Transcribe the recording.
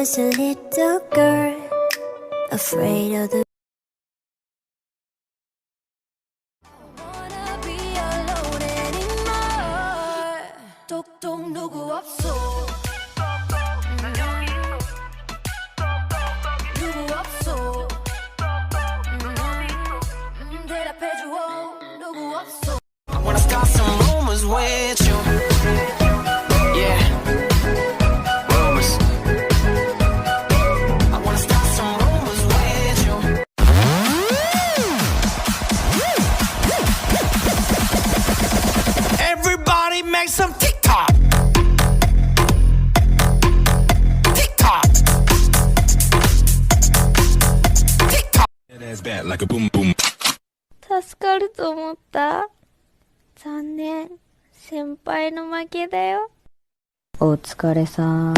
was a little girl, afraid of the wanna be alone anymore. 똑똑 누구 없어. 누구 없어. 대답해줘. 누구 없어. I wanna start some rumors with you. Yeah. Rumors. I wanna start some rumors with you. Everybody make some TikTok. TikTok. TikTok. That's bad like a boom boom. 助かると思った。残念。先輩の負けだよ。お疲れさん。